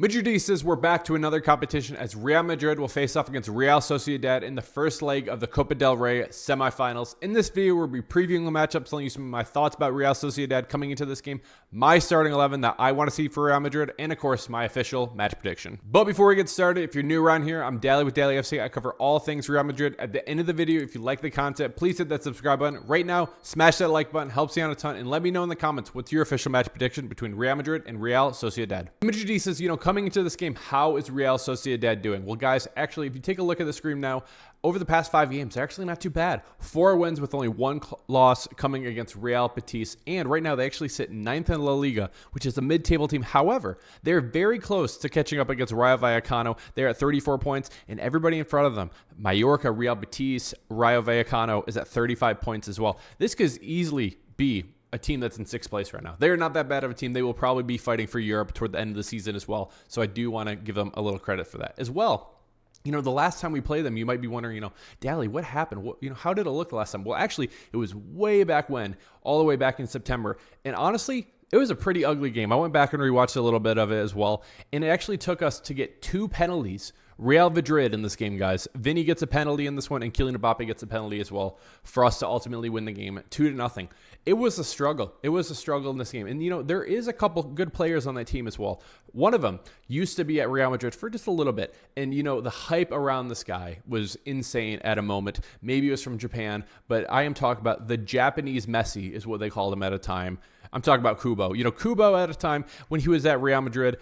Madridistas, we're back to another competition as Real Madrid will face off against Real Sociedad in the first leg of the Copa del Rey semifinals. In this video, we'll be previewing the matchup, telling you some of my thoughts about Real Sociedad coming into this game, my starting 11 that I want to see for Real Madrid, and of course, my official match prediction. But before we get started, if you're new around here, I'm Dally with Dallyfc. I cover all things Real Madrid. At the end of the video, if you like the content, please hit that subscribe button. Right now, smash that like button, helps you out a ton, and let me know in the comments what's your official match prediction between Real Madrid and Real Sociedad. Madridistas, coming into this game, how is Real Sociedad doing? Well, guys, actually, if you take a look at the screen now, over the past 5 games, they're actually not too bad. 4 wins with only 1 loss coming against Real Betis. And right now, they actually sit 9th in La Liga, which is a mid-table team. However, they're very close to catching up against Rayo Vallecano. They're at 34 points, and everybody in front of them, Mallorca, Real Betis, Rayo Vallecano, is at 35 points as well. This could easily be a team that's in 6th place right now. They're not that bad of a team. They will probably be fighting for Europe toward the end of the season as well. So I do want to give them a little credit for that as well. The last time we played them, you might be wondering, Dally, what happened? How did it look the last time? Well, actually, it was way back when, all the way back in September. And honestly, it was a pretty ugly game. I went back and rewatched a little bit of it as well. And it actually took us to get 2 penalties. Real Madrid in this game, guys. Vinny gets a penalty in this one, and Kylian Mbappe gets a penalty as well for us to ultimately win the game 2-0. It was a struggle. It was a struggle in this game. And, there is a couple good players on that team as well. One of them used to be at Real Madrid for just a little bit. And, the hype around this guy was insane at a moment. Maybe it was from Japan, but I am talking about the Japanese Messi is what they called him at a time. I'm talking about Kubo. Kubo at a time when he was at Real Madrid,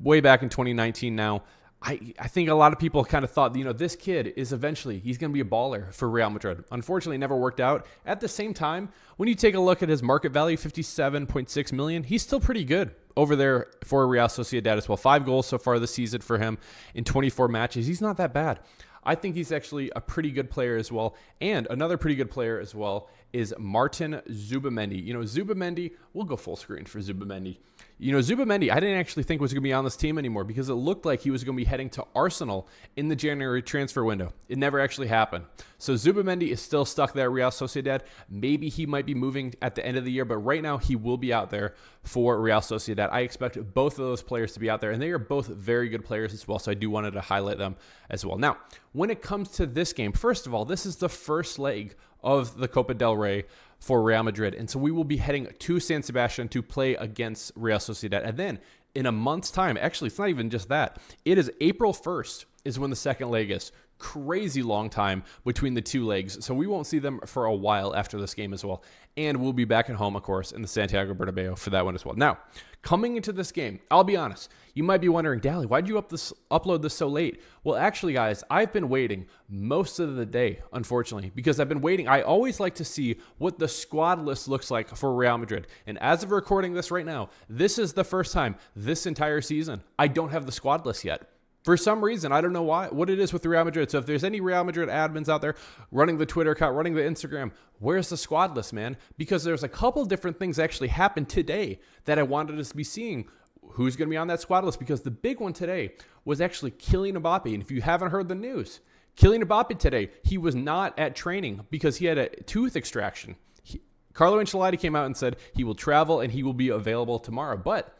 way back in 2019 now. I think a lot of people kind of thought, this kid is eventually, he's going to be a baller for Real Madrid. Unfortunately, it never worked out. At the same time, when you take a look at his market value, 57.6 million, he's still pretty good over there for Real Sociedad as well. 5 goals so far this season for him in 24 matches. He's not that bad. I think he's actually a pretty good player as well. And another pretty good player as well is Martin Zubimendi. Zubimendi, we'll go full screen for Zubimendi. Zubimendi, I didn't actually think was going to be on this team anymore because it looked like he was going to be heading to Arsenal in the January transfer window. It never actually happened. So Zubimendi is still stuck there at Real Sociedad. Maybe he might be moving at the end of the year, but right now he will be out there for Real Sociedad. I expect both of those players to be out there, and they are both very good players as well, so I do wanted to highlight them as well. Now, when it comes to this game, first of all, this is the first leg of the Copa del Rey for Real Madrid. And so we will be heading to San Sebastian to play against Real Sociedad. And then in a month's time, actually, it's not even just that. It is April 1st is when the second leg is. Crazy long time between the 2 legs. So we won't see them for a while after this game as well. And we'll be back at home, of course, in the Santiago Bernabeu for that one as well. Now, coming into this game, I'll be honest. You might be wondering, Dally, why'd you upload this so late? Well, actually, guys, I've been waiting most of the day, unfortunately, because I've been waiting. I always like to see what the squad list looks like for Real Madrid. And as of recording this right now, this is the first time this entire season I don't have the squad list yet. For some reason, I don't know what it is with Real Madrid. So if there's any Real Madrid admins out there running the Twitter account, running the Instagram, where's the squad list, man? Because there's a couple different things that actually happened today that I wanted us to be seeing who's going to be on that squad list. Because the big one today was actually Kylian Mbappe. And if you haven't heard the news, Kylian Mbappe today, he was not at training because he had a tooth extraction. Carlo Ancelotti came out and said he will travel and he will be available tomorrow. But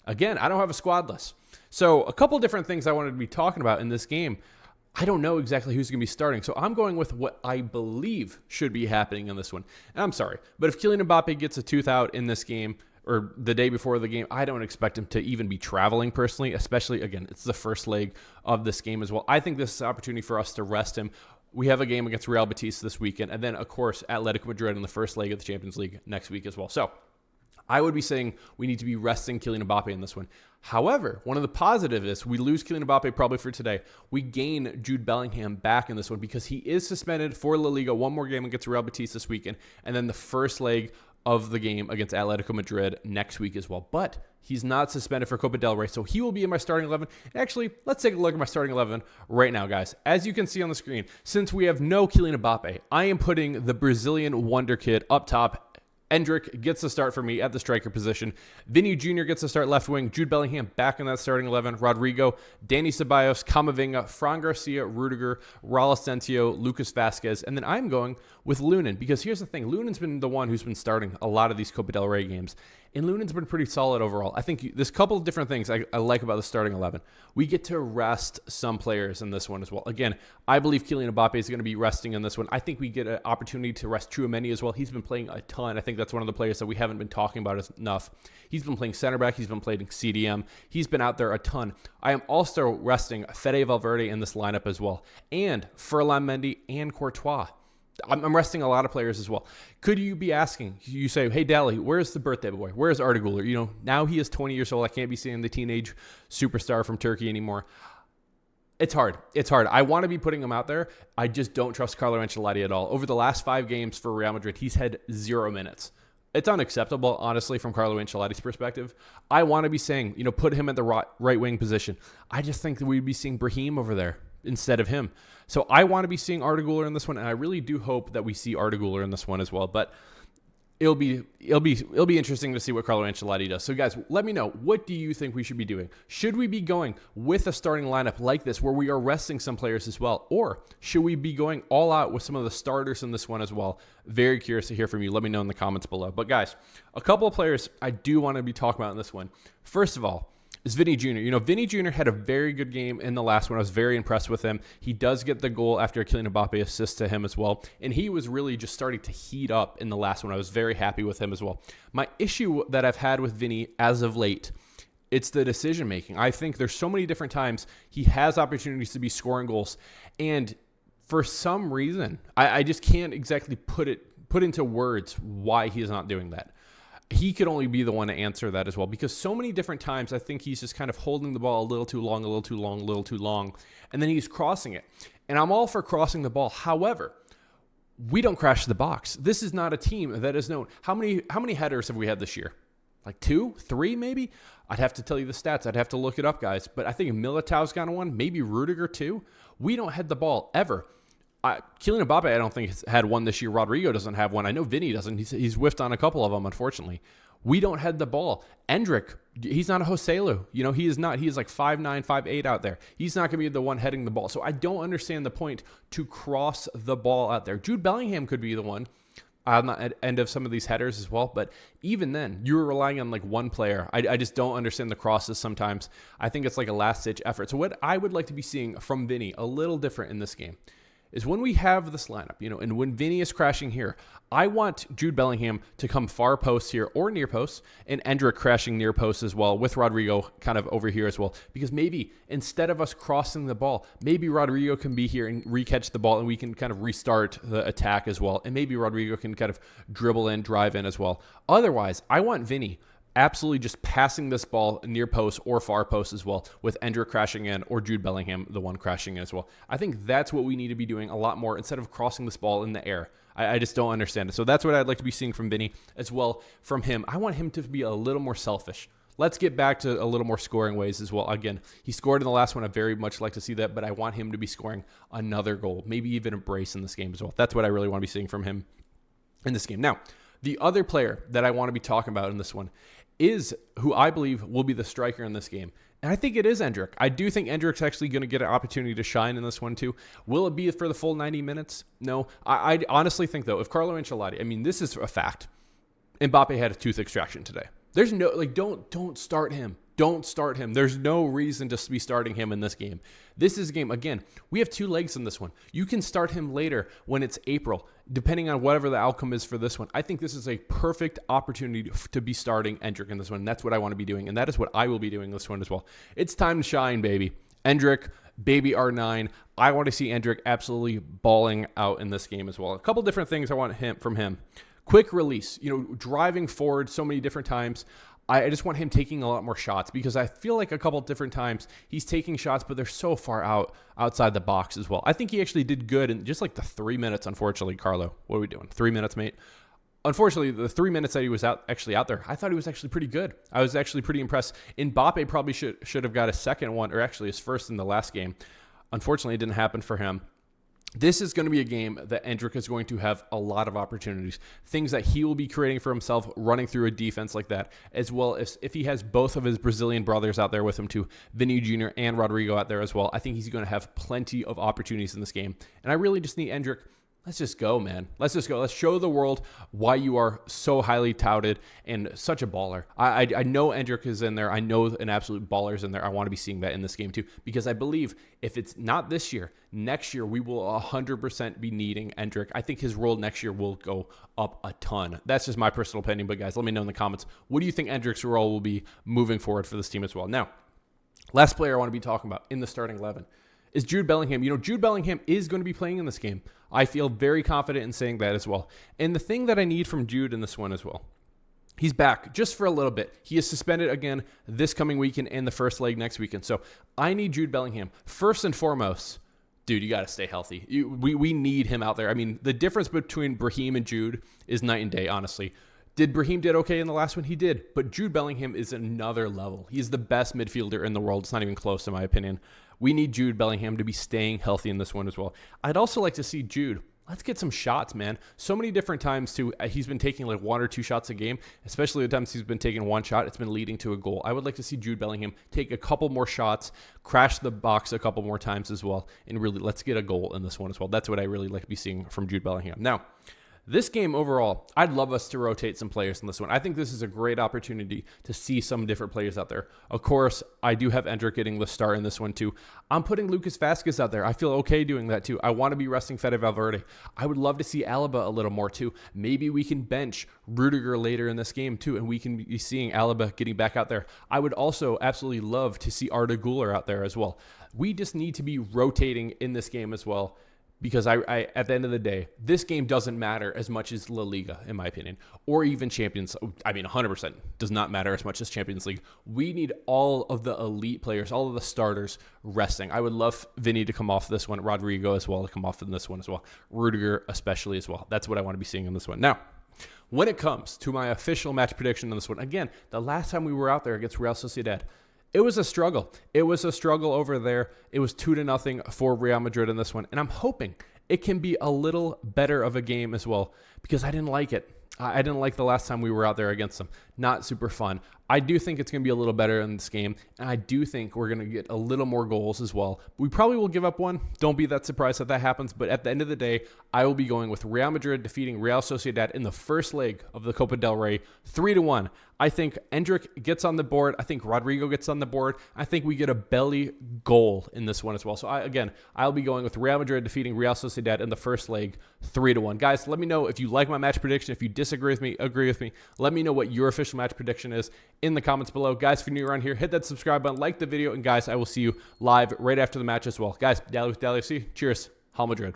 again, I don't have a squad list. So a couple different things I wanted to be talking about in this game. I don't know exactly who's going to be starting. So I'm going with what I believe should be happening in this one. And I'm sorry, but if Kylian Mbappe gets a tooth out in this game or the day before the game, I don't expect him to even be traveling personally, especially, again, it's the first leg of this game as well. I think this is an opportunity for us to rest him. We have a game against Real Betis this weekend. And then, of course, Atletico Madrid in the first leg of the Champions League next week as well. So I would be saying we need to be resting Kylian Mbappe in this one. However, one of the positives is we lose Kylian Mbappe probably for today. We gain Jude Bellingham back in this one because he is suspended for La Liga. One more game against Real Betis this weekend. And then the first leg of the game against Atletico Madrid next week as well. But he's not suspended for Copa del Rey, so he will be in my starting 11. Actually, let's take a look at my starting 11 right now, guys. As you can see on the screen, since we have no Kylian Mbappe, I am putting the Brazilian wonder kid up top. Endrick gets the start for me at the striker position. Vinny Jr. gets the start left wing. Jude Bellingham back in that starting 11. Rodrigo, Dani Ceballos, Camavinga, Fran Garcia, Rudiger, Raul Asensio, Lucas Vazquez. And then I'm going with Lunin because here's the thing. Lunen's been the one who's been starting a lot of these Copa del Rey games. And Lunen's been pretty solid overall. I think there's a couple of different things I like about the starting 11. We get to rest some players in this one as well. Again, I believe Kylian Mbappe is going to be resting in this one. I think we get an opportunity to rest Tchouaméni as well. He's been playing a ton. I think that's one of the players that we haven't been talking about enough. He's been playing center back. He's been playing CDM. He's been out there a ton. I am also resting Fede Valverde in this lineup as well. And Ferland Mendy and Courtois. I'm resting a lot of players as well. Could you be asking, you say, hey, Dally, where's the birthday boy? Where's Arda Güler? Now he is 20 years old. I can't be seeing the teenage superstar from Turkey anymore. It's hard. I want to be putting him out there. I just don't trust Carlo Ancelotti at all. Over the last 5 games for Real Madrid, he's had 0 minutes. It's unacceptable, honestly, from Carlo Ancelotti's perspective. I want to be saying, put him at the right wing position. I just think that we'd be seeing Brahim over there instead of him. So I want to be seeing Arda Güler in this one, and I really do hope that we see Arda Güler in this one as well. But it'll be interesting to see what Carlo Ancelotti does. So guys, let me know, what do you think we should be doing? Should we be going with a starting lineup like this where we are resting some players as well? Or should we be going all out with some of the starters in this one as well? Very curious to hear from you. Let me know in the comments below. But guys, a couple of players I do want to be talking about in this one. First of all, is Vinny Jr. Vinny Jr. had a very good game in the last one. I was very impressed with him. He does get the goal after Kylian Mbappe assists to him as well. And he was really just starting to heat up in the last one. I was very happy with him as well. My issue that I've had with Vinny as of late, it's the decision making. I think there's so many different times he has opportunities to be scoring goals. And for some reason, I just can't exactly put into words why he is not doing that. He could only be the one to answer that as well, because so many different times I think he's just kind of holding the ball a little too long, and then he's crossing it. And I'm all for crossing the ball. However, we don't crash the box. This is not a team that is known. How many headers have we had this year? Like 2, 3 maybe? I'd have to tell you the stats. I'd have to look it up, guys. But I think Militao's got one, maybe Rudiger too. We don't head the ball ever. Kylian Mbappe, I don't think has had one this year. Rodrigo doesn't have one. I know Vinny doesn't. He's whiffed on a couple of them, unfortunately. We don't head the ball. Endrick, he's not a Joselu. He is not. He is like 5'9", 5'8" out there. He's not going to be the one heading the ball. So I don't understand the point to cross the ball out there. Jude Bellingham could be the one on the end of some of these headers as well. But even then, you're relying on like one player. I just don't understand the crosses sometimes. I think it's like a last-ditch effort. So what I would like to be seeing from Vinny, a little different in this game, is when we have this lineup, and when Vinny is crashing here, I want Jude Bellingham to come far post here or near post, and Endrick crashing near post as well, with Rodrigo kind of over here as well. Because maybe instead of us crossing the ball, maybe Rodrigo can be here and re-catch the ball, and we can kind of restart the attack as well. And maybe Rodrigo can kind of dribble in, drive in as well. Otherwise, I want Vinny absolutely just passing this ball near post or far post as well, with Endrick crashing in or Jude Bellingham the one crashing in as well. I think that's what we need to be doing a lot more instead of crossing this ball in the air. I just don't understand it. So that's what I'd like to be seeing from Vinny as well from him. I want him to be a little more selfish. Let's get back to a little more scoring ways as well. Again, he scored in the last one. I very much like to see that, but I want him to be scoring another goal, maybe even a brace in this game as well. That's what I really want to be seeing from him in this game. Now, the other player that I want to be talking about in this one is who I believe will be the striker in this game. And I think it is Endrick. I do think Endrick's actually going to get an opportunity to shine in this one too. Will it be for the full 90 minutes? No. I honestly think, though, if Carlo Ancelotti, this is a fact, Mbappe had a tooth extraction today. There's no, don't start him. Don't start him. There's no reason to be starting him in this game. This is a game, again, we have 2 legs in this one. You can start him later when it's April, depending on whatever the outcome is for this one. I think this is a perfect opportunity to be starting Endrick in this one. That's what I want to be doing, and that is what I will be doing this one as well. It's time to shine, baby. Endrick, baby R9. I want to see Endrick absolutely balling out in this game as well. A couple different things I want from him. Quick release, driving forward so many different times. I just want him taking a lot more shots, because I feel like a couple different times he's taking shots, but they're so far outside the box as well. I think he actually did good in just like the 3 minutes, unfortunately. Carlo, what are we doing? 3 minutes, mate? Unfortunately, the 3 minutes that he was out there, I thought he was actually pretty good. I was actually pretty impressed. Mbappe probably should have got a second one, or actually his first in the last game. Unfortunately, it didn't happen for him. This is going to be a game that Endrick is going to have a lot of opportunities, things that he will be creating for himself, running through a defense like that, as well as if he has both of his Brazilian brothers out there with him too, Vinny Jr. and Rodrigo out there as well. I think he's going to have plenty of opportunities in this game. And I really just need Endrick let's just go, man. Let's just go. Let's show the world why you are so highly touted and such a baller. I know Endrick is in there. I know an absolute baller is in there. I want to be seeing that in this game too, because I believe if it's not this year, next year we will 100% be needing Endrick. I think his role next year will go up a ton. That's just my personal opinion, but guys, let me know in the comments. What do you think Endrick's role will be moving forward for this team as well? Now, last player I want to be talking about in the starting 11 is Jude Bellingham. You know, Jude Bellingham is going to be playing in this game. I feel very confident in saying that as well. And the thing that I need from Jude in this one as well, he's back just for a little bit. He is suspended again this coming weekend and the first leg next weekend. So I need Jude Bellingham. First and foremost, dude, you got to stay healthy. We need him out there. I mean, the difference between Brahim and Jude is night and day, honestly. Did Brahim did okay in the last one? He did. But Jude Bellingham is another level. He's the best midfielder in the world. It's not even close, in my opinion. We need Jude Bellingham to be staying healthy in this one as well. I'd also like to see Jude. Let's get some shots, man. So many different times, too. He's been taking like 1 or 2 shots a game, especially the times he's been taking 1 shot. It's been leading to a goal. I would like to see Jude Bellingham take a couple more shots, crash the box a couple more times as well, and really let's get a goal in this one as well. That's what I really like to be seeing from Jude Bellingham. Now, this game overall, I'd love us to rotate some players in this one. I think this is a great opportunity to see some different players out there. Of course, I do have Endrick getting the start in this one too. I'm putting Lucas Vazquez out there. I feel okay doing that too. I want to be resting Fede Valverde. I would love to see Alaba a little more too. Maybe we can bench Rudiger later in this game too, and we can be seeing Alaba getting back out there. I would also absolutely love to see Arda Güler out there as well. We just need to be rotating in this game as well. Because I at the end of the day, this game doesn't matter as much as La Liga, in my opinion, or even Champions. I mean, 100% does not matter as much as Champions League. We need all of the elite players, all of the starters resting. I would love Vinny to come off this one, Rodrigo as well to come off in this one as well, Rudiger especially as well. That's what I want to be seeing in this one. Now, when it comes to my official match prediction on this one, again, the last time we were out there against Real Sociedad, it was a struggle. It was a struggle over there. It was 2-0 for Real Madrid in this one. And I'm hoping it can be a little better of a game as well, because I didn't like it. I didn't like the last time we were out there against them. Not super fun. I do think it's going to be a little better in this game, and I do think we're going to get a little more goals as well. We probably will give up one. Don't be that surprised that that happens, but at the end of the day, I will be going with Real Madrid defeating Real Sociedad in the first leg of the Copa del Rey, 3-1. I think Endrick gets on the board. I think Rodrigo gets on the board. I think we get a belly goal in this one as well. So, I'll be going with Real Madrid defeating Real Sociedad in the first leg, 3-1. Guys, let me know if you like my match prediction. If you disagree with me, agree with me. Let me know what your official match prediction is in the comments below. Guys, if you're new around here, hit that subscribe button, like the video, and guys, I will see you live right after the match as well. Guys, Dallyfc, cheers. Real Madrid.